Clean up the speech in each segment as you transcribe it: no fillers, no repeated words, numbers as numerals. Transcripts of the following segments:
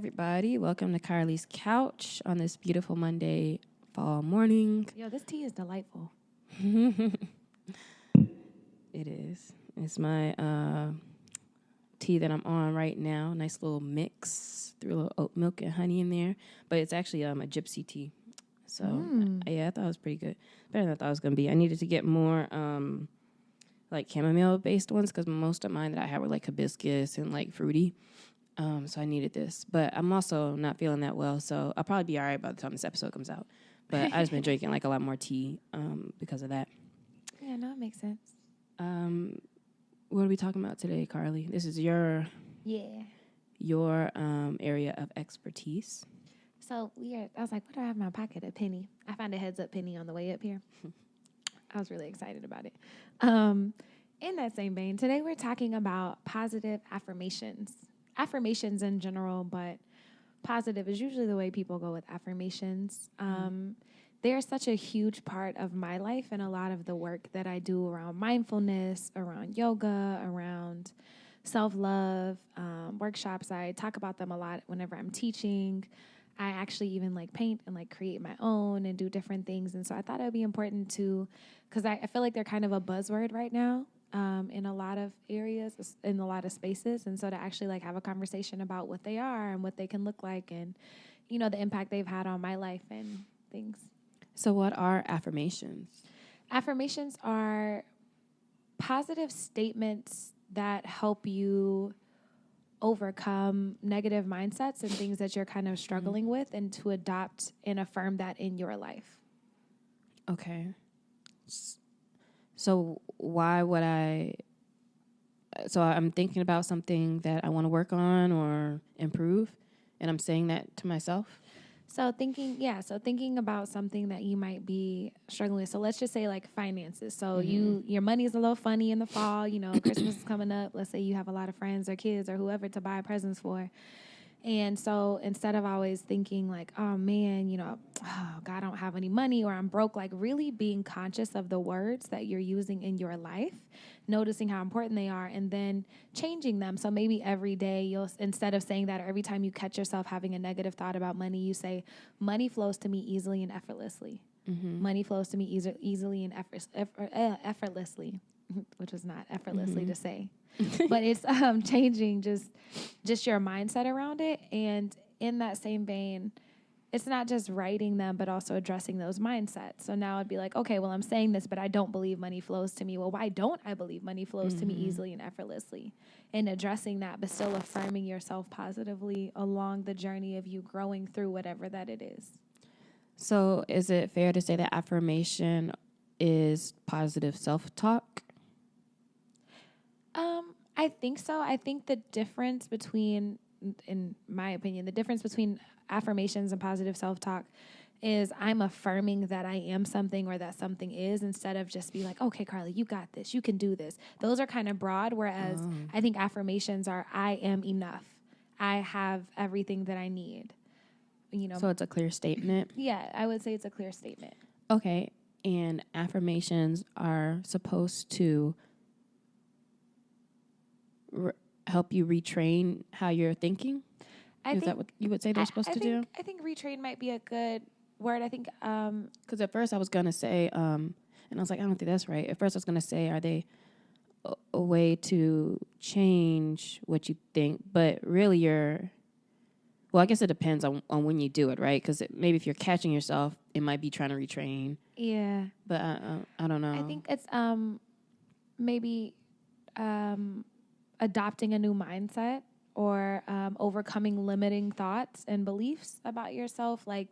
everybody. Welcome to Carlie's Couch on this beautiful Monday fall morning. Yo, this tea is delightful. It is. It's my tea that I'm on right now. Nice little mix. Threw a little oat milk and honey in there. But it's actually a gypsy tea. So, yeah, I thought it was pretty good. Better than I thought it was going to be. I needed to get more like chamomile-based ones because most of mine that I had were like hibiscus and like fruity. So I needed this. But I'm also not feeling that well, so I'll probably be all right by the time this episode comes out. But I just been drinking like a lot more tea because of that. Yeah, no, it makes sense. What are we talking about today, Carlie? This is your area of expertise. So I was like, what do I have in my pocket? A penny. I found a heads up penny on the way up here. I was really excited about it. In that same vein, today we're talking about positive affirmations. Affirmations in general, but positive is usually the way people go with affirmations. They're such a huge part of my life and a lot of the work that I do around mindfulness, around yoga, around self-love, workshops. I talk about them a lot whenever I'm teaching. I actually even like paint and like create my own and do different things. And so I thought it would be important to, because I feel like they're kind of a buzzword right now. In a lot of areas, in a lot of spaces. And so to actually like have a conversation about what they are and what they can look like and, you know, the impact they've had on my life and things. So what are affirmations? Affirmations are positive statements that help you overcome negative mindsets and things that you're kind of struggling with and to adopt and affirm that in your life. Okay. So why would I'm thinking about something that I want to work on or improve, and I'm saying that to myself? So thinking about something that you might be struggling with. So let's just say like finances. So your money is a little funny in the fall, you know, Christmas is coming up. Let's say you have a lot of friends or kids or whoever to buy presents for. And so instead of always thinking like, oh man, you know, oh God, I don't have any money or I'm broke, like really being conscious of the words that you're using in your life, noticing how important they are and then changing them. So maybe every day you'll, instead of saying that, or every time you catch yourself having a negative thought about money, you say, money flows to me easily and effortlessly. Money flows to me easily and effortlessly, which is not effortlessly to say. But it's changing just your mindset around it. And in that same vein, it's not just writing them, but also addressing those mindsets. So now it'd be like, okay, well, I'm saying this, but I don't believe money flows to me. Well, why don't I believe money flows to me easily and effortlessly? And addressing that, but still affirming yourself positively along the journey of you growing through whatever that it is. So is it fair to say that affirmation is positive self-talk? I think so. I think the difference between, in my opinion, the difference between affirmations and positive self-talk is I'm affirming that I am something or that something is instead of just be like, okay, Carlie, you got this. You can do this. Those are kind of broad, whereas I think affirmations are I am enough. I have everything that I need. You know. So it's a clear statement? Yeah, I would say it's a clear statement. Okay. And affirmations are supposed to help you retrain how you're thinking? Is that what you would say they're supposed to do? I think retrain might be a good word. I think because at first I was gonna say, and I was like, I don't think that's right. At first I was gonna say, are they a way to change what you think? But really, well, I guess it depends on when you do it, right? Because maybe if you're catching yourself, it might be trying to retrain. Yeah, but I don't know. I think it's maybe adopting a new mindset or overcoming limiting thoughts and beliefs about yourself, like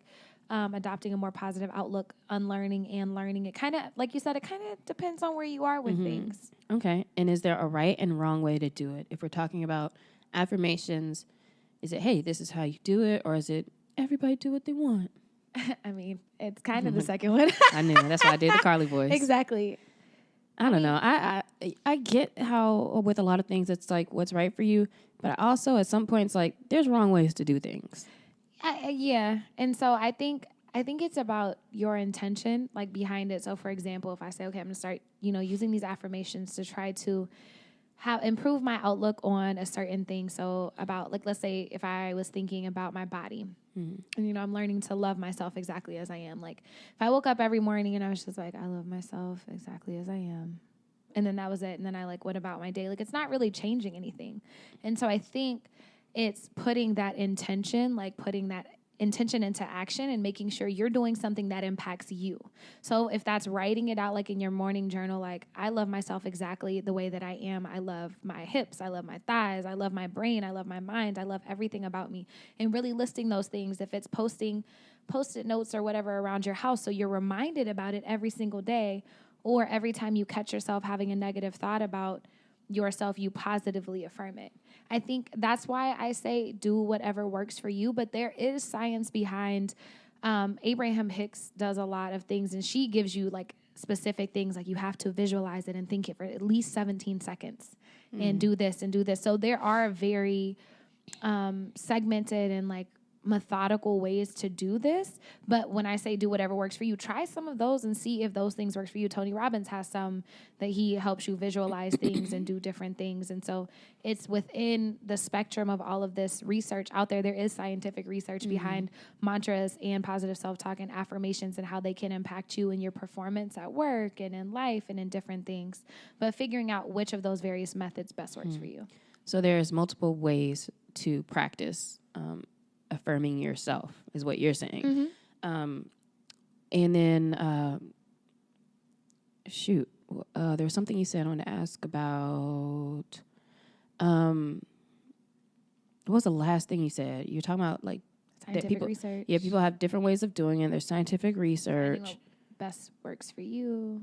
adopting a more positive outlook, unlearning and learning. It kind of, like you said, it kind of depends on where you are with things. Okay. And is there a right and wrong way to do it? If we're talking about affirmations, is it, hey, this is how you do it? Or is it, everybody do what they want? I mean, it's kind of the second one. I knew. That's why I did the Carlie voice. Exactly. I don't know. I get how with a lot of things it's like what's right for you, but I also at some points like there's wrong ways to do things. Yeah, and so I think it's about your intention like behind it. So for example, if I say, okay, I'm gonna start using these affirmations to try to how improve my outlook on a certain thing. So about like, let's say if I was thinking about my body, and, you know, I'm learning to love myself exactly as I am. Like if I woke up every morning and I was just like, I love myself exactly as I am. And then that was it. And then I like went about my day. Like it's not really changing anything. And so I think it's putting that intention, like putting that intention into action and making sure you're doing something that impacts you. So if that's writing it out like in your morning journal, like I love myself exactly the way that I am. I love my hips, I love my thighs, I love my brain, I love my mind, I love everything about me. And really listing those things. If it's posting post-it notes or whatever around your house so you're reminded about it every single day, or every time you catch yourself having a negative thought about yourself, you positively affirm it. I think that's why I say do whatever works for you, but there is science behind. Abraham Hicks does a lot of things, and she gives you like specific things, like you have to visualize it and think it for at least 17 seconds and do this and do this. So there are very segmented and like methodical ways to do this. But when I say do whatever works for you, try some of those and see if those things work for you. Tony Robbins has some that he helps you visualize things and do different things. And so it's within the spectrum of all of this research out there. There is scientific research behind mantras and positive self-talk and affirmations and how they can impact you in your performance at work and in life and in different things. But figuring out which of those various methods best works for you. So there's multiple ways to practice affirming yourself is what you're saying. And then, there was something you said I wanted to ask about. What was the last thing you said? You're talking about like Scientific research. Yeah, people have different ways of doing it. There's scientific research. What best works for you.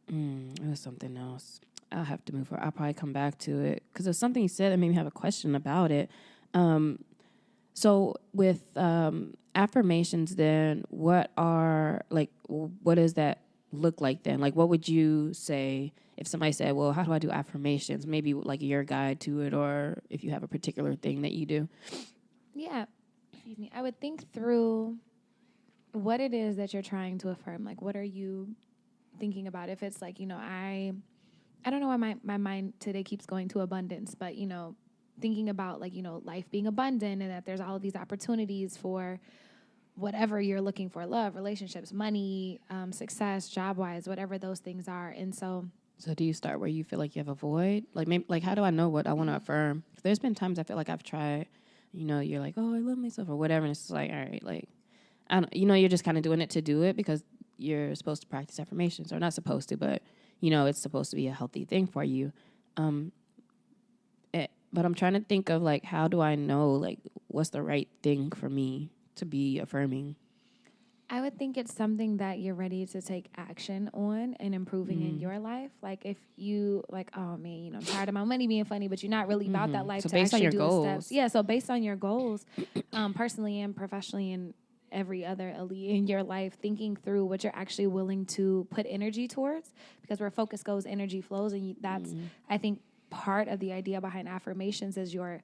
It was something else. I'll have to move forward. I'll probably come back to it because there's something you said that made me have a question about it. So with affirmations, then what does that look like then? Like, what would you say if somebody said, well, how do I do affirmations? Maybe like your guide to it, or if you have a particular thing that you do. Yeah. Excuse me. I would think through what it is that you're trying to affirm. Like, what are you thinking about? If it's like, you know, I don't know why my mind today keeps going to abundance, but, you know, thinking about like, you know, life being abundant and that there's all of these opportunities for whatever you're looking for, love, relationships, money, success, job-wise, whatever those things are. And so do you start where you feel like you have a void? Like, maybe, like, how do I know what I want to affirm? There's been times I feel like I've tried, you know, you're like, oh, I love myself or whatever. And it's just like, all right, like, I don't, you know, you're just kind of doing it to do it because you're supposed to practice affirmations, or not supposed to, but, you know, it's supposed to be a healthy thing for you. But I'm trying to think of, like, how do I know, like, what's the right thing for me to be affirming? I would think it's something that you're ready to take action on and improving in your life. Like, if you, like, oh, man, you know, I'm tired of my money being funny, but you're not really about that life so to based on actually your do goals. the steps. Yeah, so based on your goals, personally and professionally and every other elite in your life, thinking through what you're actually willing to put energy towards, because where focus goes, energy flows. And that's, I think, part of the idea behind affirmations is your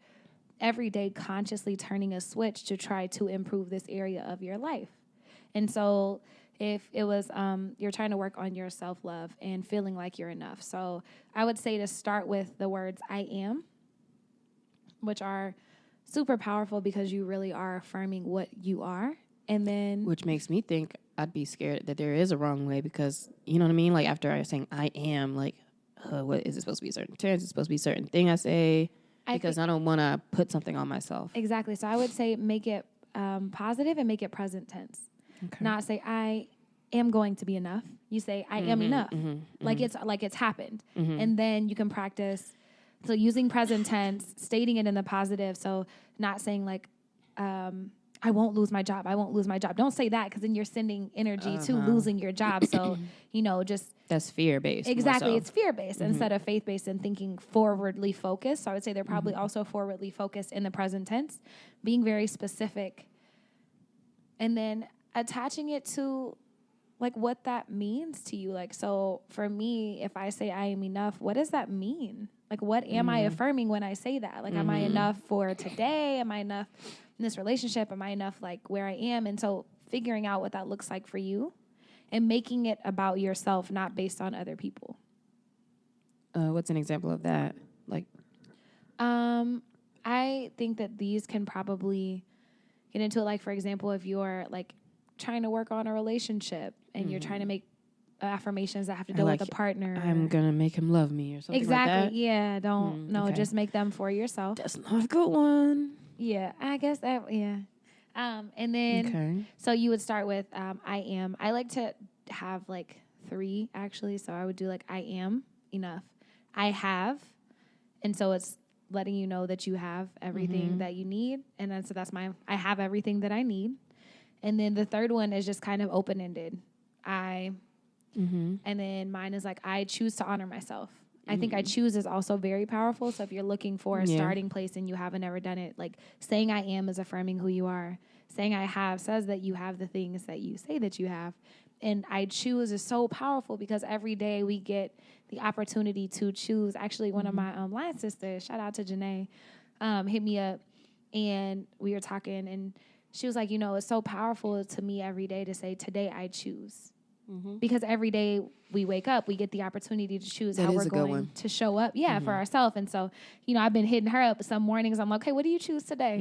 every day consciously turning a switch to try to improve this area of your life. And so if it was you're trying to work on your self-love and feeling like you're enough. So I would say to start with the words I am, which are super powerful because you really are affirming what you are. And then, which makes me think I'd be scared that there is a wrong way because, you know what I mean? Like, after I was saying I am, like, what is it supposed to be? A certain tense? Is it supposed to be a certain thing I say? Because I don't want to put something on myself. Exactly. So I would say make it positive and make it present tense. Okay. Not say I am going to be enough. You say I am enough. Like it's happened. And then you can practice. So using present tense, stating it in the positive. So not saying like, I won't lose my job. I won't lose my job. Don't say that because then you're sending energy to losing your job. So, you know, just... That's fear-based. Exactly. So. It's fear-based instead of faith-based and thinking forwardly focused. So I would say they're probably also forwardly focused in the present tense, being very specific. And then attaching it to, like, what that means to you. Like, so for me, if I say I am enough, what does that mean? Like, what am I affirming when I say that? Like, am I enough for today? Am I enough in this relationship? Am I enough, like, where I am? And so figuring out what that looks like for you and making it about yourself, not based on other people. What's an example of that? Like, I think that these can probably get into it. Like, for example, if you're like trying to work on a relationship and you're trying to make affirmations that have to do with a partner. I'm going to make him love me or something like that. Exactly. Yeah. Don't, just make them for yourself. That's not a good one. Yeah. I guess that, yeah. And then, so you would start with, I am. I like to have like 3 actually. So I would do like, I am enough. I have. And so it's letting you know that you have everything that you need. And then, so that's I have everything that I need. And then the third one is just kind of open-ended. And then mine is like, I choose to honor myself. I think I choose is also very powerful. So if you're looking for a starting place and you haven't ever done it, like saying I am is affirming who you are. Saying I have says that you have the things that you say that you have. And I choose is so powerful because every day we get the opportunity to choose. Actually, one of my line sisters, shout out to Janae, hit me up and we were talking and she was like, it's so powerful to me every day to say, today I choose. Because every day we wake up, we get the opportunity to choose how we're going to show up, for ourselves. And so, I've been hitting her up some mornings. I'm like, okay, what do you choose today?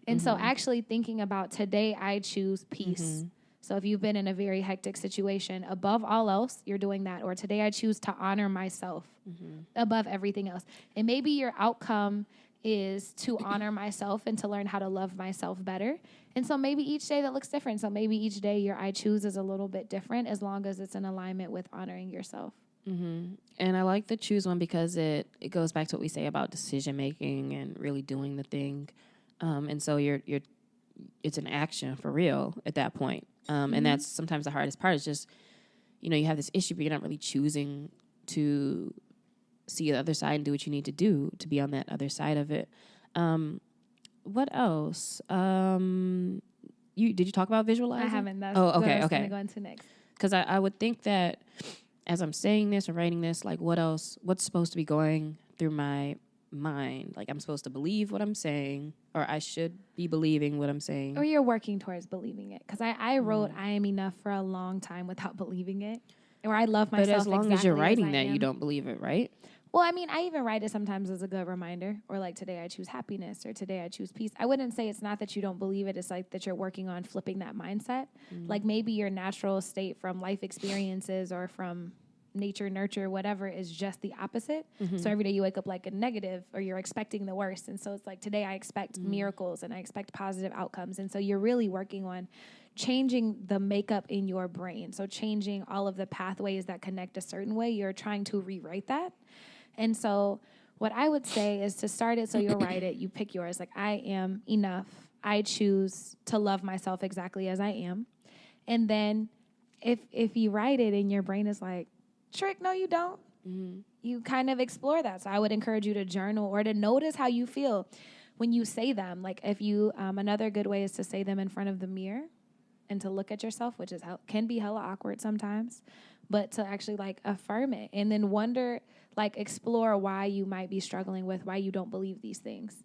And so actually thinking about today, I choose peace. So if you've been in a very hectic situation, above all else, you're doing that. Or today I choose to honor myself above everything else. And maybe your outcome is to honor myself and to learn how to love myself better. And so maybe each day that looks different. So maybe each day your I choose is a little bit different as long as it's in alignment with honoring yourself. And I like the choose one because it goes back to what we say about decision making and really doing the thing. And so it's an action for real at that point. And that's sometimes the hardest part is just, you have this issue, but you're not really choosing to see the other side and do what you need to do to be on that other side of it. What else? Did you talk about visualizing? I haven't. That's okay. What I was going to go into next. Because I would think that as I'm saying this or writing this, like what else? What's supposed to be going through my mind? Like I'm supposed to believe what I'm saying, or I should be believing what I'm saying, or you're working towards believing it. Because I wrote "I am enough" for a long time without believing it, or I love myself. But as long as you're writing that, you don't believe it, right? Well, I mean, I even write it sometimes as a good reminder, or like today I choose happiness, or today I choose peace. I wouldn't say it's not that you don't believe it. It's like that you're working on flipping that mindset. Like maybe your natural state from life experiences or from nature, nurture, whatever is just the opposite. So every day you wake up like a negative or you're expecting the worst. And so it's like today I expect miracles and I expect positive outcomes. And so you're really working on changing the makeup in your brain. So changing all of the pathways that connect a certain way. You're trying to rewrite that. And so what I would say is to start it so you'll write it. You pick yours. Like, I am enough. I choose to love myself exactly as I am. And then if you write it and your brain is like, Trick, no, you don't. You kind of explore that. So I would encourage you to journal or to notice how you feel when you say them. Like if you, another good way is to say them in front of the mirror and to look at yourself, which is can be hella awkward sometimes, but to actually like affirm it and then wonder, like explore why you might be struggling with why you don't believe these things.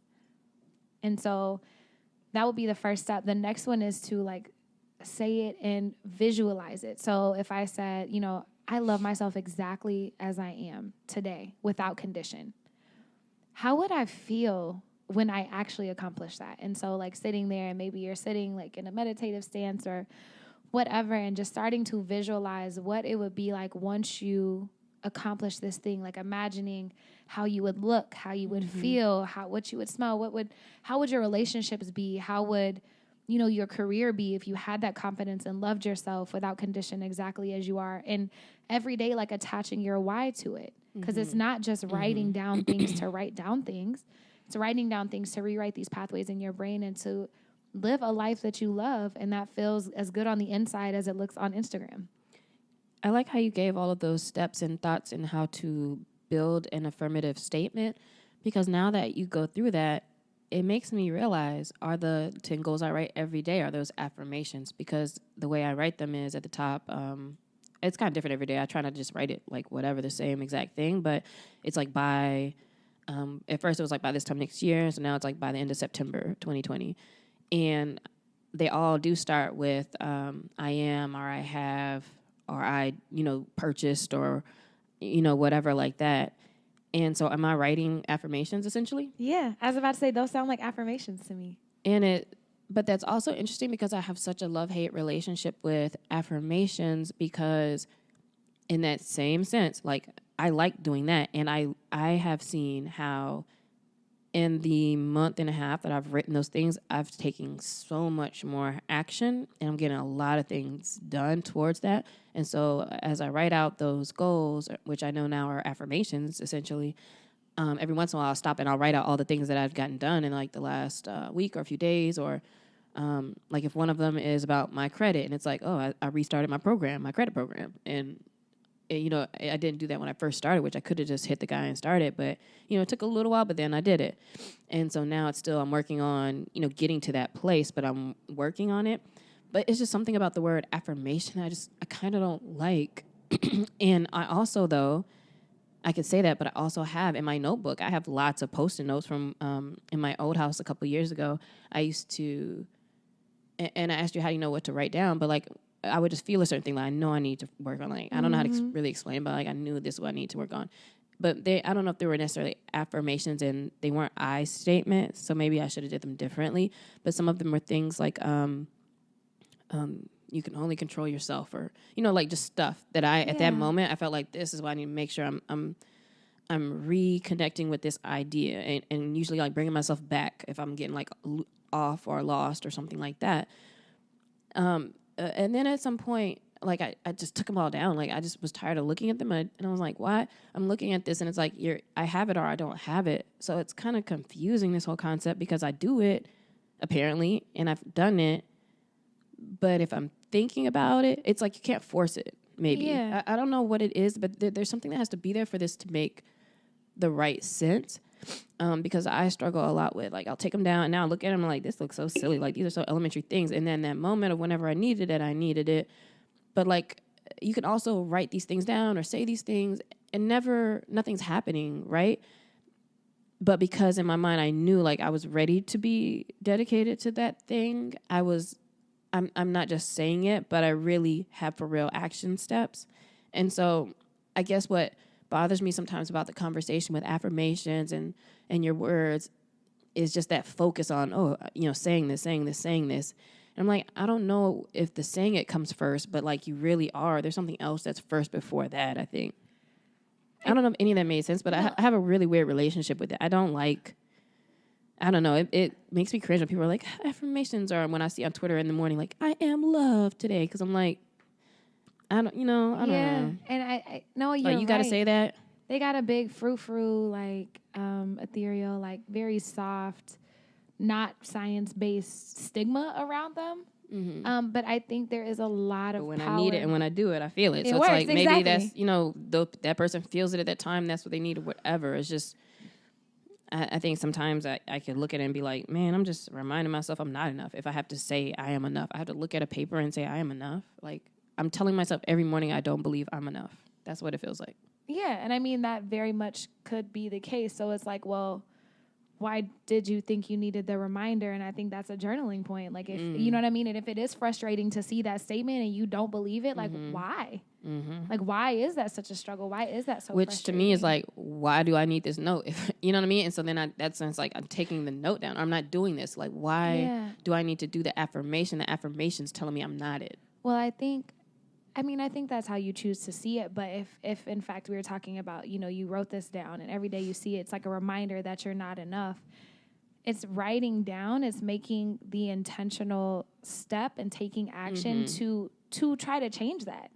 And so that would be the first step. The next one is to like say it and visualize it. So if I said, I love myself exactly as I am today without condition, how would I feel when I actually accomplish that? And so like sitting there and maybe you're sitting like in a meditative stance or whatever and just starting to visualize what it would be like once you accomplish this thing, like imagining how you would look, how you would feel, what you would smell, how would your relationships be, how would your career be if you had that confidence and loved yourself without condition exactly as you are. And every day, like attaching your why to it. Because it's not just writing down things to write down things. It's writing down things to rewrite these pathways in your brain and to live a life that you love and that feels as good on the inside as it looks on Instagram. I like how you gave all of those steps and thoughts in how to build an affirmative statement, because now that you go through that, it makes me realize, are the 10 goals I write every day, are those affirmations? Because the way I write them is at the top, it's kind of different every day. I try not to just write it like whatever, the same exact thing, but it's like by, at first it was like by this time next year, so now it's like by the end of September 2020. And they all do start with I am, or I have, or I, purchased, or, whatever like that. And so am I writing affirmations essentially? Yeah, I was about to say those sound like affirmations to me. But that's also interesting because I have such a love-hate relationship with affirmations because in that same sense, like I like doing that. And I have seen how in the month and a half that I've written those things, I've taken so much more action and I'm getting a lot of things done towards that. And so as I write out those goals, which I know now are affirmations essentially, every once in a while I'll stop and I'll write out all the things that I've gotten done in like the last week or a few days, or like if one of them is about my credit and it's like, oh, I restarted my credit program. And, you know, I didn't do that when I first started, which I could have just hit the guy and started. But, you know, it took a little while, but then I did it. And so now it's still, I'm working on, you know, getting to that place, but I'm working on it. But it's just something about the word affirmation I kind of don't like. And I also, though, I could say that, but I also have in my notebook, I have lots of Post-it notes from in my old house a couple of years ago. I used to, and I asked you how do you know what to write down, but like I would just feel a certain thing that I know I need to work on. Like I don't know how to really explain, but like I knew this is what I need to work on. But I don't know if they were necessarily affirmations and they weren't I statements, so maybe I should have did them differently. But some of them were things like you can only control yourself, or you know, like just stuff that at that moment I felt like this is why I need to make sure I'm reconnecting with this idea, and usually like bringing myself back if I'm getting like off or lost or something like that. And then at some point, like I just took them all down. Like I just was tired of looking at them, and I was like, why? I'm looking at this and it's like I have it or I don't have it. So it's kind of confusing, this whole concept, because I do it apparently and I've done it. But if I'm thinking about it, it's like you can't force it, maybe. Yeah. I don't know what it is, but there's something that has to be there for this to make the right sense. Because I struggle a lot with, like, I'll take them down, and now I look at them and I'm like, this looks so silly. Like, these are so elementary things. And then that moment of whenever I needed it. But, like, you can also write these things down or say these things, and nothing's happening, right? But because in my mind I knew, like, I was ready to be dedicated to that thing, I'm not just saying it, but I really have for real action steps. And so I guess what bothers me sometimes about the conversation with affirmations and your words is just that focus on, saying this. And I'm like, I don't know if the saying it comes first, but like you really are. There's something else that's first before that, I think. I don't know if any of that made sense, but I have a really weird relationship with it. I don't know. It makes me cringe when people are like, affirmations are, when I see on Twitter in the morning, like, I am loved today. Because I'm like, I don't know. And I know you're you got to say that. They got a big frou-frou, like, ethereal, like, very soft, not science-based stigma around them. Mm-hmm. But I think there is a lot of when power. I need it and when I do it, I feel it. So works, it's like, maybe exactly. that's, that person feels it at that time. That's what they need or whatever. It's just... I think sometimes I could look at it and be like, man, I'm just reminding myself I'm not enough. If I have to say I am enough, I have to look at a paper and say I am enough. Like, I'm telling myself every morning I don't believe I'm enough. That's what it feels like. Yeah, and I mean, that very much could be the case. So it's like, well, why did you think you needed the reminder? And I think that's a journaling point. Like, if you know what I mean? And if it is frustrating to see that statement and you don't believe it, like, why? Like, why is that such a struggle? Why is that so Which to me is like, why do I need this note? If, you know what I mean? And so then that sense, like, I'm taking the note down. I'm not doing this. Like, why do I need to do the affirmation? The affirmation's telling me I'm not it. Well, I think that's how you choose to see it. But if in fact we were talking about, you wrote this down and every day you see it, it's like a reminder that you're not enough. It's writing down, it's making the intentional step and taking action to try to change that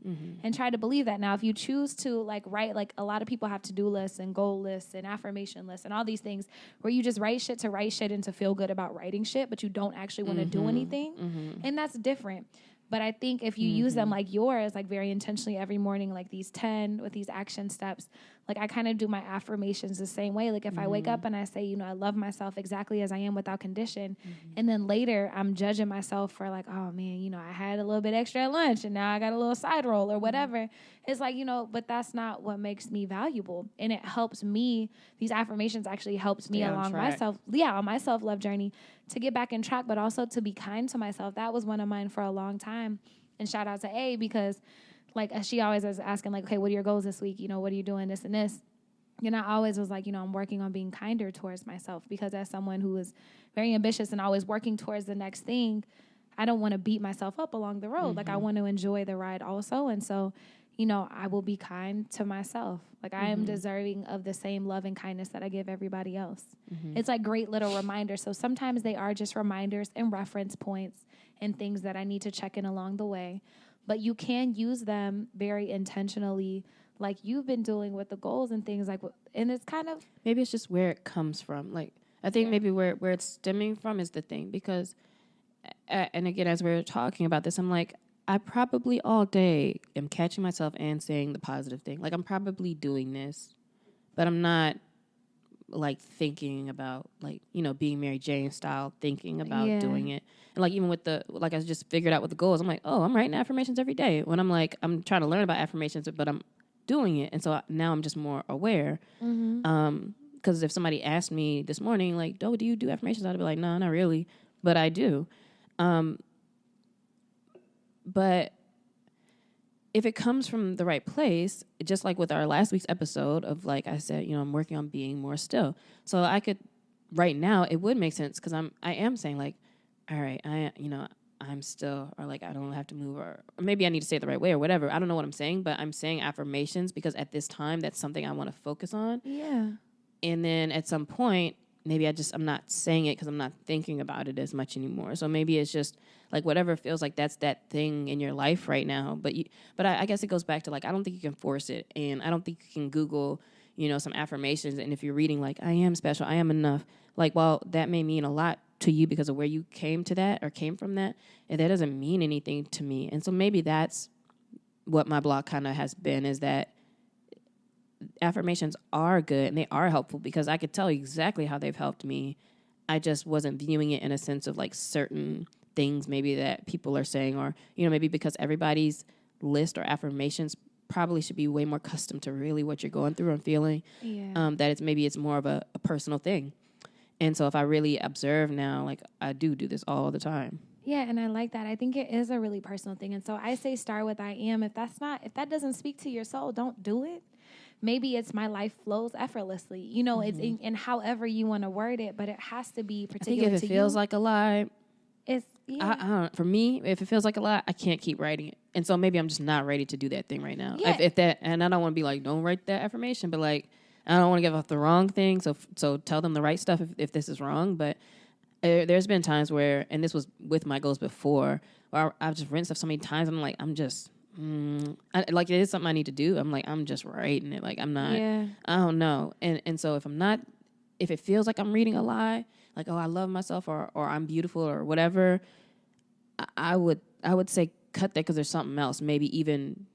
and try to believe that. Now, if you choose to like write, like a lot of people have to-do lists and goal lists and affirmation lists and all these things where you just write shit to write shit and to feel good about writing shit, but you don't actually want to do anything. And that's different. But I think if you use them like yours, like very intentionally every morning, like these 10 with these action steps, like I kind of do my affirmations the same way. Like if I wake up and I say, I love myself exactly as I am without condition. And then later I'm judging myself for like, oh man, I had a little bit extra at lunch and now I got a little side roll or whatever. It's like, but that's not what makes me valuable. And it helps me, these affirmations actually helps me along myself. Yeah, on my self-love journey to get back in track, but also to be kind to myself. That was one of mine for a long time. And shout out to A, because like she always is asking like, okay, what are your goals this week? What are you doing, this and this? And I always was like, I'm working on being kinder towards myself, because as someone who is very ambitious and always working towards the next thing, I don't want to beat myself up along the road. Like, I want to enjoy the ride also. And so, I will be kind to myself. Like, I am deserving of the same love and kindness that I give everybody else. It's like great little reminders. So sometimes they are just reminders and reference points and things that I need to check in along the way. But you can use them very intentionally, like you've been doing with the goals and things like, and it's kind of, maybe it's just where it comes from. Like, I think maybe where it's stemming from is the thing, because, and again, as we were talking about this, I'm like, I probably all day am catching myself and saying the positive thing. Like, I'm probably doing this, but I'm not like thinking about, like, being Mary Jane style, thinking about doing it. And like, even with like, I just figured out with the goals, I'm like, oh, I'm writing affirmations every day. When I'm like, I'm trying to learn about affirmations, but I'm doing it. And so now I'm just more aware. Because if somebody asked me this morning, like, do you do affirmations? I'd be like, no, not really, but I do. But if it comes from the right place, just like with our last week's episode of, like I said, I'm working on being more still. So I could, right now, it would make sense, because I am saying, like, all right, I'm still, or like, I don't have to move, or maybe I need to say it the right way or whatever. I don't know what I'm saying, but I'm saying affirmations because at this time, that's something I want to focus on. Yeah. And then at some point, maybe I'm not saying it because I'm not thinking about it as much anymore. So maybe it's just like whatever feels like that's that thing in your life right now. But I guess it goes back to, like, I don't think you can force it. And I don't think you can Google, some affirmations. And if you're reading, like, I am special, I am enough, like, well, that may mean a lot to you because of where you came to that or came from that. And that doesn't mean anything to me. And so maybe that's what my block kind of has been, is that affirmations are good and they are helpful because I could tell exactly how they've helped me. I just wasn't viewing it in a sense of, like, certain things maybe that people are saying, or, maybe because everybody's list or affirmations probably should be way more custom to really what you're going through and feeling. That it's more of a personal thing. And so if I really observe now, like, I do this all the time. Yeah, and I like that. I think it is a really personal thing. And so I say start with I am. If that doesn't speak to your soul, don't do it. Maybe it's my life flows effortlessly. It's in however you want to word it, but it has to be particular to you. I think if it feels like a lie, it's I don't, for me, if it feels like a lie, I can't keep writing it. And so maybe I'm just not ready to do that thing right now. Yeah. And I don't want to be like, don't write that affirmation, but, like, I don't want to give off the wrong thing. So tell them the right stuff if this is wrong. But there's been times where, and this was with my goals before, where I've just written stuff so many times. I'm like, I'm just, like, it is something I need to do. I'm like, I'm just writing it. Like, I'm not, I don't know. And so if it feels like I'm reading a lie, like, oh, I love myself or I'm beautiful or whatever, I would say cut that, because there's something else, maybe even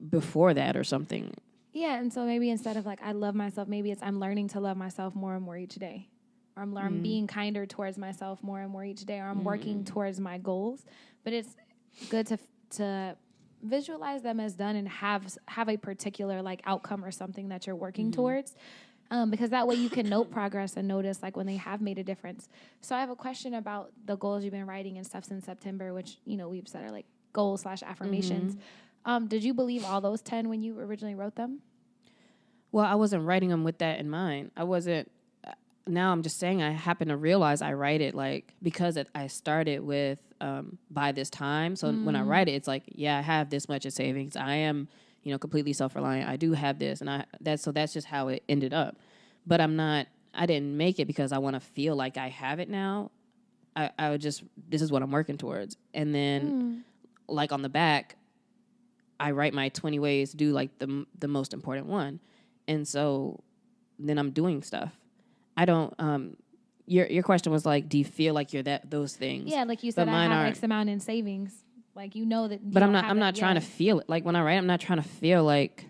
before that or something. Yeah, and so maybe instead of, like, I love myself, maybe it's I'm learning to love myself more and more each day. Or I'm being kinder towards myself more and more each day. Or I'm working towards my goals. But it's good to visualize them as done and have a particular, like, outcome or something that you're working towards. Because that way you can note progress and notice, like, when they have made a difference. So I have a question about the goals you've been writing and stuff since September, which, we've said are like goals / affirmations. Did you believe all those 10 when you originally wrote them? Well, I wasn't writing them with that in mind. I wasn't. Now I'm just saying I happen to realize I write it, like, because I started with by this time. So when I write it, it's like, yeah, I have this much in savings. I am, completely self-reliant. I do have this. And that's just how it ended up. But I didn't make it because I want to feel like I have it now. I would just, this is what I'm working towards. And then like on the back, I write my 20 ways to do, like, the most important one. And so then I'm doing stuff. I don't, your question was, like, do you feel like you're those things? Yeah, like you said, I have X amount in savings. Like, that. But I'm not trying to feel it. Like, when I write, I'm not trying to feel like,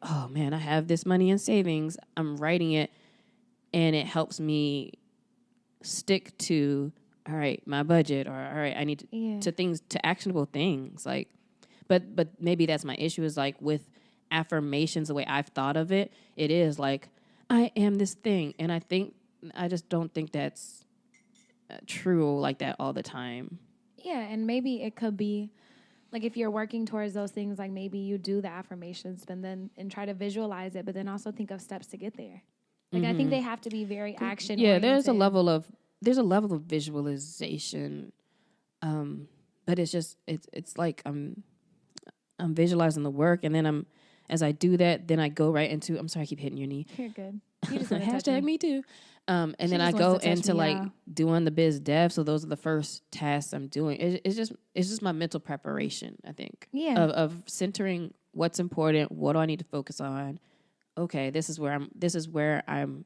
oh man, I have this money in savings. I'm writing it and it helps me stick to, all right, my budget, or all right, I need to actionable things. Like, but maybe that's my issue, is, like, with affirmations, the way I've thought of it, it is like, I am this thing. And I just don't think that's true like that all the time. Yeah, and maybe it could be, like if you're working towards those things, like maybe you do the affirmations, but then and try to visualize it, but then also think of steps to get there. Like I think they have to be very action oriented. Yeah, there's a level of visualization, but it's like I'm visualizing the work, and then as I do that, then I go right into. I'm sorry, I keep hitting your knee. You're good. You just Hashtag me too. And then I go into like doing the biz dev. So those are the first tasks I'm doing. It's just my mental preparation, I think. Yeah. Of centering what's important, what do I need to focus on. Okay, this is where I'm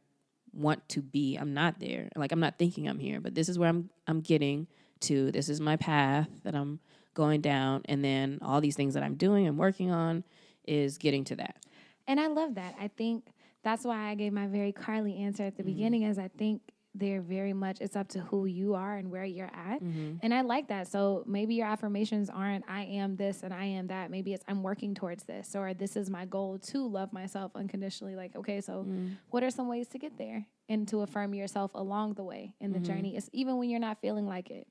want to be. I'm not there. Like I'm not thinking I'm here, but this is where I'm getting to. This is my path that I'm going down, and then all these things that I'm doing and working on is getting to that. And I love that. I think that's why I gave my very Carlie answer at the beginning, is I think they're very much, it's up to who you are and where you're at. And I like that. So maybe your affirmations aren't, I am this and I am that. Maybe it's, I'm working towards this, or this is my goal to love myself unconditionally. Like, okay, so what are some ways to get there and to affirm yourself along the way in the journey? It's even when you're not feeling like it.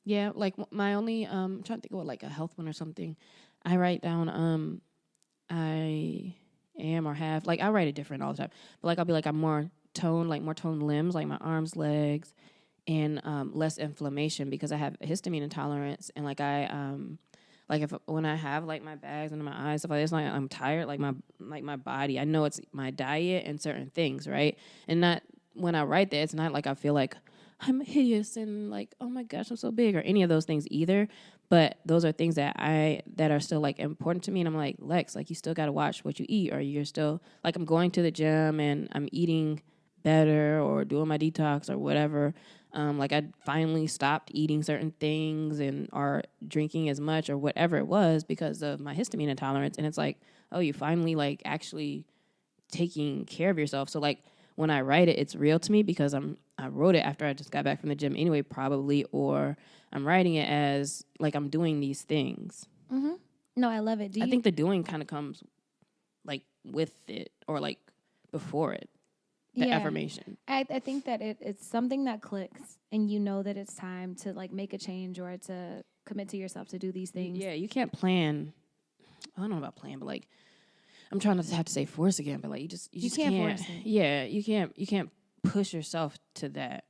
Yeah, like my only, I'm trying to think of like a health one or something. I write down, I am or have, like I write it different all the time, but like I'll be like, I'm more toned limbs, like my arms, legs, and less inflammation because I have histamine intolerance. And like like when I have like my bags under my eyes, stuff like this, like I'm tired, like my body, I know it's my diet and certain things, right? And not when I write that, it's not like I feel like I'm hideous and like, oh my gosh, I'm so big or any of those things either. But those are things that are still like important to me. And I'm like, Lex, like you still got to watch what you eat, or you're still like, I'm going to the gym and I'm eating better or doing my detox or whatever. Like I finally stopped eating certain things and or drinking as much or whatever it was because of my histamine intolerance. And it's like, oh, you finally like actually taking care of yourself. So like when I write it, it's real to me because I wrote it after I just got back from the gym anyway, probably, or I'm writing it as like I'm doing these things. No, I love it. I think the doing kind of comes like with it or like before it, the affirmation. I think that it's something that clicks and you know that it's time to like make a change or to commit to yourself to do these things. Yeah, you can't plan. I don't know about plan, but like I'm trying not to have to say force again, but like you just can't force it. Yeah, you can't push yourself to that.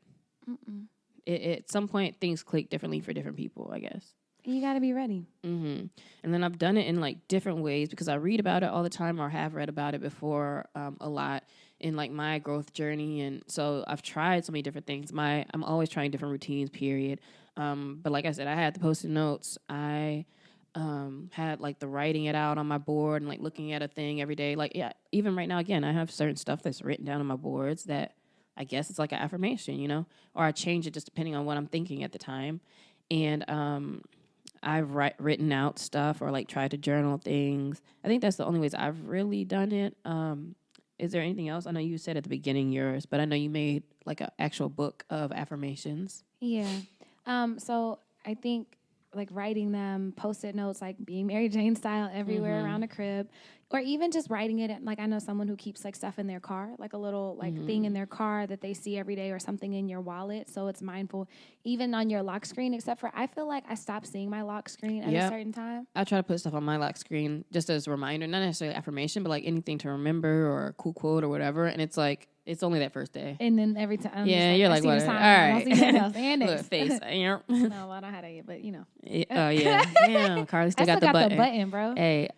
At some point, things click differently for different people, I guess. You got to be ready. And then I've done it in like different ways because I read about it all the time or have read about it before a lot in like my growth journey. And so I've tried so many different things. I'm always trying different routines, period. But like I said, I had the Post-it notes. I had like the writing it out on my board and like looking at a thing every day. Like, yeah, even right now, again, I have certain stuff that's written down on my boards that I guess it's like an affirmation, you know, or I change it just depending on what I'm thinking at the time. And I've written out stuff or like tried to journal things. I think that's the only ways I've really done it. Is there anything else? I know you said at the beginning yours, but I know you made like an actual book of affirmations. Yeah. So I think like writing them, Post-it notes, like being Mary Jane style everywhere around the crib, or even just writing it. Like I know someone who keeps like stuff in their car, like a little like thing in their car that they see every day, or something in your wallet. So it's mindful, even on your lock screen, except for I feel like I stopped seeing my lock screen at a certain time. I try to put stuff on my lock screen just as a reminder, not necessarily affirmation, but like anything to remember or a cool quote or whatever. And it's like, it's only that first day. And then every time, you're like, what? All right. And next. Face. No, I don't have that yet, but you know. Oh, yeah. Damn, Carlie still got the button. The button, bro. Hey,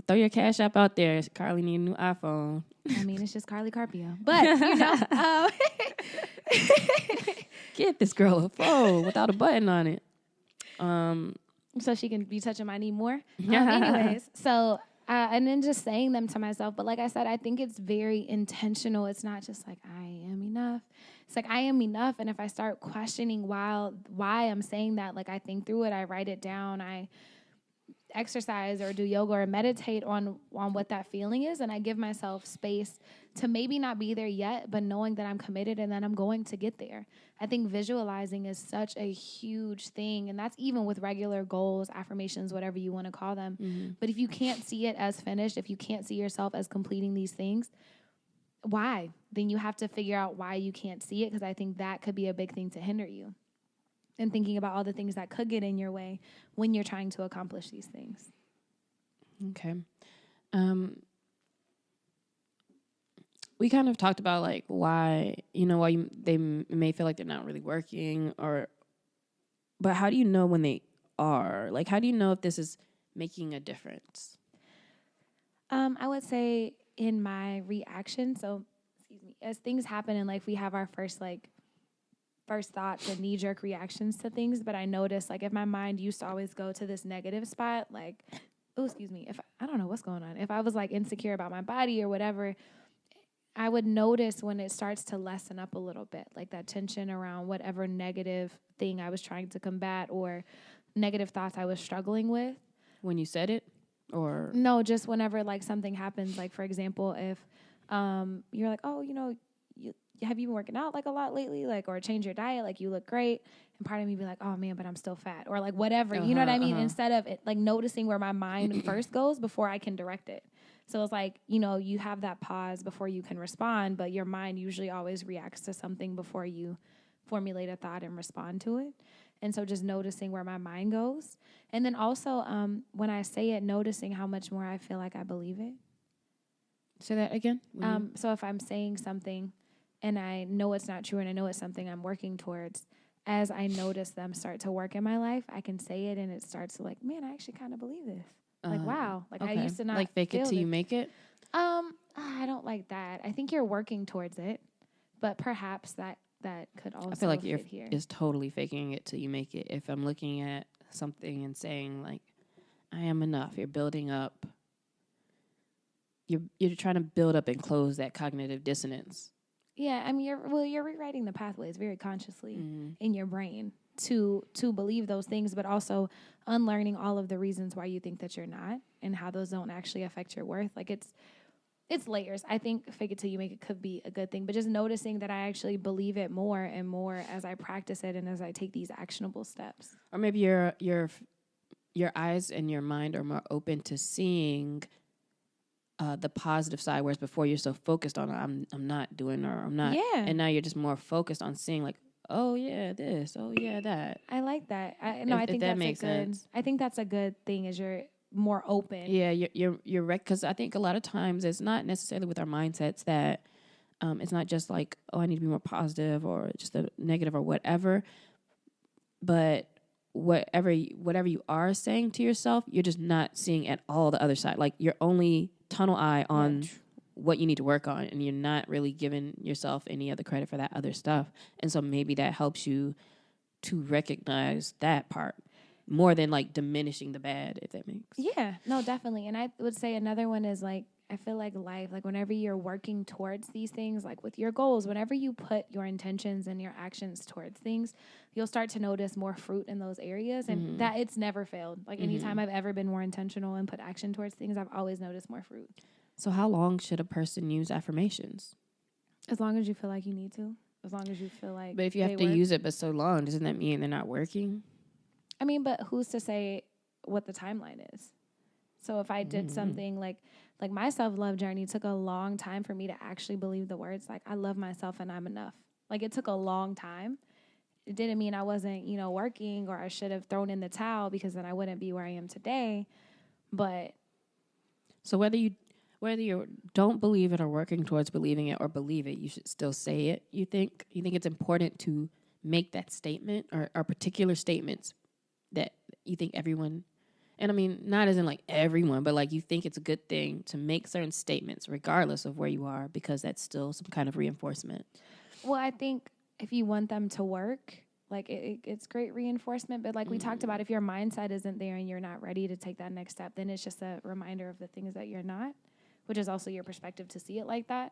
throw your cash app out there. Carlie need a new iPhone. I mean, it's just Carlie Carpio. But, you know. Get this girl a phone without a button on it. So she can be touching my knee more. Anyways, so... and then just saying them to myself. But like I said, I think it's very intentional. It's not just like, I am enough. It's like, I am enough. And if I start questioning why I'm saying that, like I think through it, I write it down, I exercise or do yoga or meditate on what that feeling is. And I give myself space to maybe not be there yet, but knowing that I'm committed and that I'm going to get there. I think visualizing is such a huge thing. And that's even with regular goals, affirmations, whatever you want to call them. But if you can't see it as finished, if you can't see yourself as completing these things, why? Then you have to figure out why you can't see it, because I think that could be a big thing to hinder you. and thinking about all the things that could get in your way when you're trying to accomplish these things. Okay. We kind of talked about like why they may feel like they're not really working, but how do you know when they are? Like, how do you know if this is making a difference? I would say in my reaction, so excuse me, as things happen in life, we have our first thoughts and knee-jerk reactions to things. But I notice, like, if my mind used to always go to this negative spot, like, oh, excuse me, if I don't know what's going on, if I was like insecure about my body or whatever, I would notice when it starts to lessen up a little bit, like that tension around whatever negative thing I was trying to combat or negative thoughts I was struggling with. When you said it? Or no, just whenever like something happens, like for example, if you're like, oh, have you been working out like a lot lately, like, or change your diet, like you look great, and part of me be like, oh man, but I'm still fat, or like whatever, you know what I mean? Instead of it, like noticing where my mind first goes before I can direct it. So it's like, you have that pause before you can respond, but your mind usually always reacts to something before you formulate a thought and respond to it. And so just noticing where my mind goes. And then also when I say it, noticing how much more I feel like I believe it. Say that again. So if I'm saying something and I know it's not true and I know it's something I'm working towards, as I notice them start to work in my life, I can say it and it starts to like, man, I actually kind of believe this. Like, wow. Like okay. I used to not like fake it till you make it. I don't like that. I think you're working towards it, but perhaps that could also I feel like fit here. Is totally faking it till you make it. If I'm looking at something and saying like, I am enough, you're building up. You're trying to build up and close that cognitive dissonance. Yeah, I mean, you're rewriting the pathways very consciously in your brain to believe those things, but also unlearning all of the reasons why you think that you're not and how those don't actually affect your worth. Like it's layers. I think fake it till you make it could be a good thing, but just noticing that I actually believe it more and more as I practice it and as I take these actionable steps. Or maybe your eyes and your mind are more open to seeing the positive side, whereas before you're so focused on I'm not doing, or I'm not, and now you're just more focused on seeing like, oh yeah, this, oh yeah, that. I like that. I think that makes sense. I think that's a good thing. Is you're more open. Yeah, you're right, because I think a lot of times it's not necessarily with our mindsets that it's not just like, oh, I need to be more positive or just a negative or whatever, but whatever you are saying to yourself, you're just not seeing at all the other side. Like you're only tunnel eye on what you need to work on, and you're not really giving yourself any other credit for that other stuff. And so maybe that helps you to recognize that part more than like diminishing the bad, if that makes. Yeah, no, definitely. And I would say another one is like, I feel like life, like whenever you're working towards these things, like with your goals, whenever you put your intentions and your actions towards things, you'll start to notice more fruit in those areas, and that it's never failed. Like anytime I've ever been more intentional and put action towards things, I've always noticed more fruit. So how long should a person use affirmations? As long as you feel like you need to. As long as you feel like. But if you have to use it but so long, doesn't that mean they're not working? I mean, but who's to say what the timeline is? So if I did something like my self-love journey took a long time for me to actually believe the words like I love myself and I'm enough. Like it took a long time. It didn't mean I wasn't, working, or I should have thrown in the towel, because then I wouldn't be where I am today. But so whether you don't believe it or working towards believing it or believe it, you should still say it. You think it's important to make that statement or particular statements that you think everyone, and I mean, not as in like everyone, but like you think it's a good thing to make certain statements regardless of where you are, because that's still some kind of reinforcement. Well, I think if you want them to work, like it's great reinforcement, but like we talked about, if your mindset isn't there and you're not ready to take that next step, then it's just a reminder of the things that you're not, which is also your perspective to see it like that.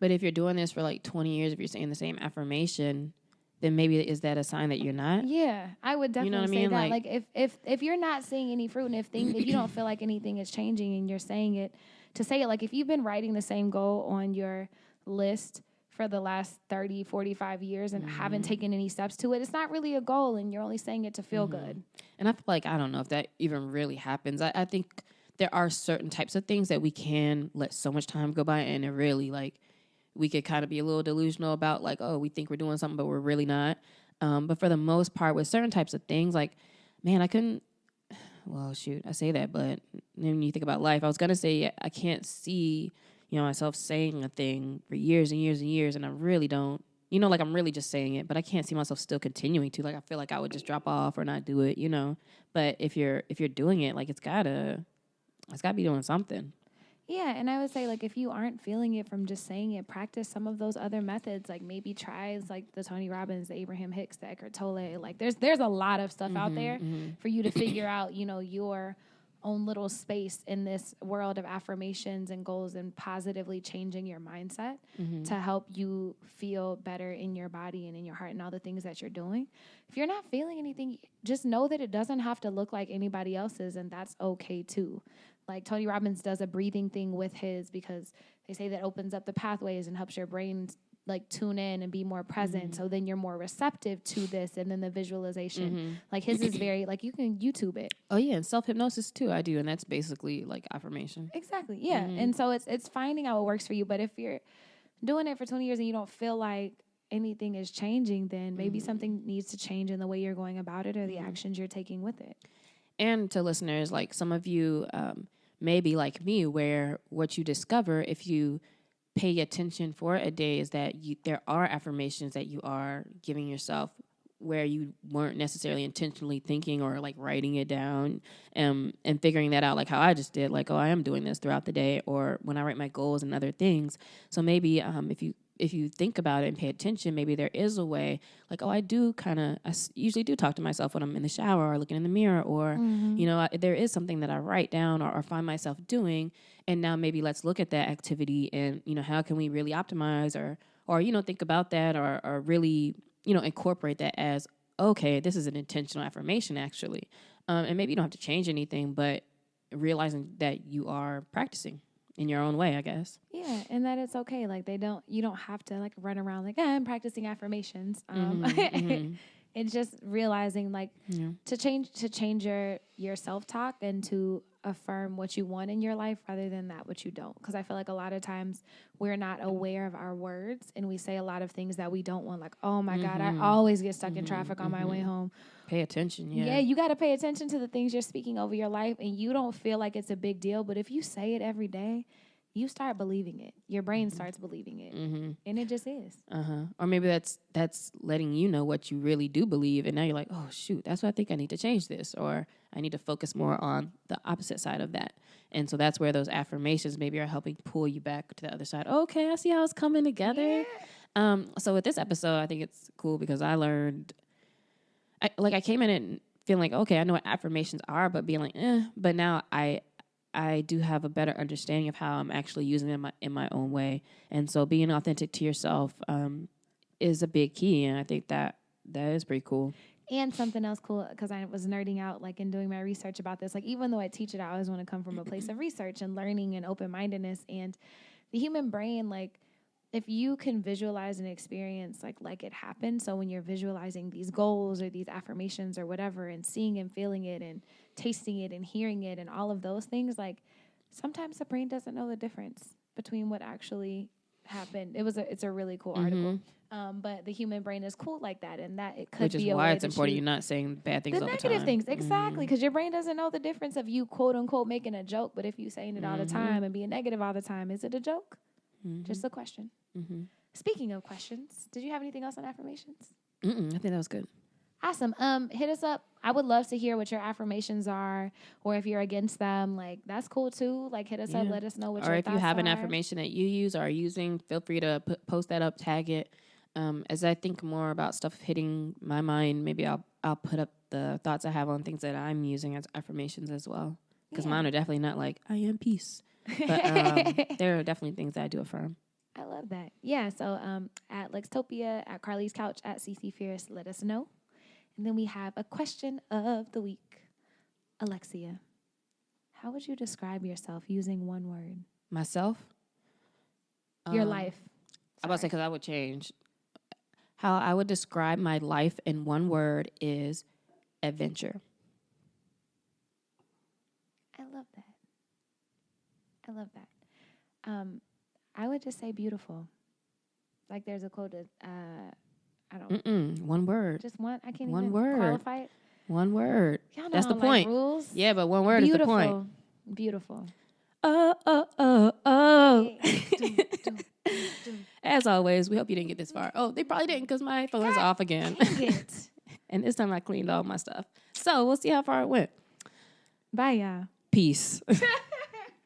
But if you're doing this for like 20 years, if you're saying the same affirmation, then maybe is that a sign that you're not? Yeah, I would definitely say that. Like if you're not seeing any fruit, and if you don't feel like anything is changing, and you're saying it to say it, like if you've been writing the same goal on your list for the last 30, 45 years and haven't taken any steps to it, it's not really a goal, and you're only saying it to feel good. And I feel like, I don't know if that even really happens. I think there are certain types of things that we can let so much time go by, and it really like, we could kind of be a little delusional about like, oh, we think we're doing something, but we're really not. But for the most part, with certain types of things, like, man, I couldn't. Well, shoot, I say that, but when you think about life, I was gonna say I can't see, myself saying a thing for years and years and years, and I really don't. Like I'm really just saying it, but I can't see myself still continuing to. Like I feel like I would just drop off or not do it. But if you're doing it, like it's gotta be doing something. Yeah, and I would say like if you aren't feeling it from just saying it, practice some of those other methods. Like maybe try like the Tony Robbins, the Abraham Hicks, the Eckhart Tolle. Like there's a lot of stuff out there for you to figure out, your own little space in this world of affirmations and goals and positively changing your mindset to help you feel better in your body and in your heart and all the things that you're doing. If you're not feeling anything, just know that it doesn't have to look like anybody else's, and that's okay too. Like Tony Robbins does a breathing thing with his because they say that opens up the pathways and helps your brain like tune in and be more present. So then you're more receptive to this, and then the visualization. Like his is very like you can YouTube it. Oh yeah, and self-hypnosis too I do, and that's basically like affirmation. Exactly. Yeah. And so it's finding out what works for you. But if you're doing it for 20 years and you don't feel like anything is changing, then maybe something needs to change in the way you're going about it or the actions you're taking with it. And to listeners, like some of you may be like me, where what you discover if you pay attention for a day is that there are affirmations that you are giving yourself where you weren't necessarily intentionally thinking or like writing it down and figuring that out, like how I just did, like, oh, I am doing this throughout the day, or when I write my goals and other things. So maybe if you think about it and pay attention, maybe there is a way, like, oh, I usually do talk to myself when I'm in the shower or looking in the mirror, or, there is something that I write down or find myself doing. And now maybe let's look at that activity and, how can we really optimize or think about that or really, incorporate that as, okay, this is an intentional affirmation actually. And maybe you don't have to change anything, but realizing that you are practicing in your own way, I guess. Yeah, and that it's okay. Like you don't have to like run around like I'm practicing affirmations. It's just realizing like to change your self-talk and to affirm what you want in your life rather than that what you don't. Because I feel like a lot of times we're not aware of our words and we say a lot of things that we don't want. Like, oh my God, I always get stuck in traffic on my way home. Pay attention, yeah. Yeah, you got to pay attention to the things you're speaking over your life, and you don't feel like it's a big deal. But if you say it every day, you start believing it. Your brain starts believing it, and it just is. Or maybe that's letting you know what you really do believe, and now you're like, oh shoot, that's what I think I need to change this, or I need to focus more on the opposite side of that. And so that's where those affirmations maybe are helping pull you back to the other side. Okay, I see how it's coming together. Yeah. So with this episode, I think it's cool because I learned. I came in and feeling like, okay, I know what affirmations are, but being like, but now I do have a better understanding of how I'm actually using them in my own way. And so being authentic to yourself is a big key. And I think that is pretty cool. And something else cool, because I was nerding out like in doing my research about this. Like even though I teach it, I always want to come from a place of research and learning and open-mindedness. And the human brain, like, if you can visualize an experience like it happened, so when you're visualizing these goals or these affirmations or whatever and seeing and feeling it and tasting it and hearing it and all of those things, like sometimes the brain doesn't know the difference between what actually happened. It's a really cool article. But the human brain is cool like that, and that it could Which is be a why way it's important you're not saying bad things all the time. The negative things, exactly, because your brain doesn't know the difference of you quote unquote making a joke, but if you saying it all the time and being negative all the time, is it a joke? Just a question. Speaking of questions, did you have anything else on affirmations? I think that was good. Awesome. Hit us up. I would love to hear what your affirmations are, or if you're against them, like that's cool too. Like hit us up, let us know what your thoughts are. Or if you have an affirmation that you use or are using, feel free to post that up, tag it. As I think more about stuff hitting my mind, maybe I'll put up the thoughts I have on things that I'm using as affirmations as well. Because mine are definitely not like I am peace, but there are definitely things that I do affirm. I love that. Yeah. So at Lextopia, at Carlie's Couch, at CC Fierce, let us know. And then we have a question of the week. Alexia, how would you describe yourself using one word? Myself? Your life. I was about to say, because I would change. How I would describe my life in one word is adventure. I love that. I love that. I would just say beautiful. Like there's a quote that I don't. One word. Just one. I can't One even word. qualify it. One word. Y'all know That's I the don't point. like rules. Yeah, but one word is the point. Beautiful. Oh. Hey. As always, we hope you didn't get this far. Oh, they probably didn't because my phone is off again. Dang it. And this time I cleaned all my stuff. So we'll see how far it went. Bye, y'all. Peace.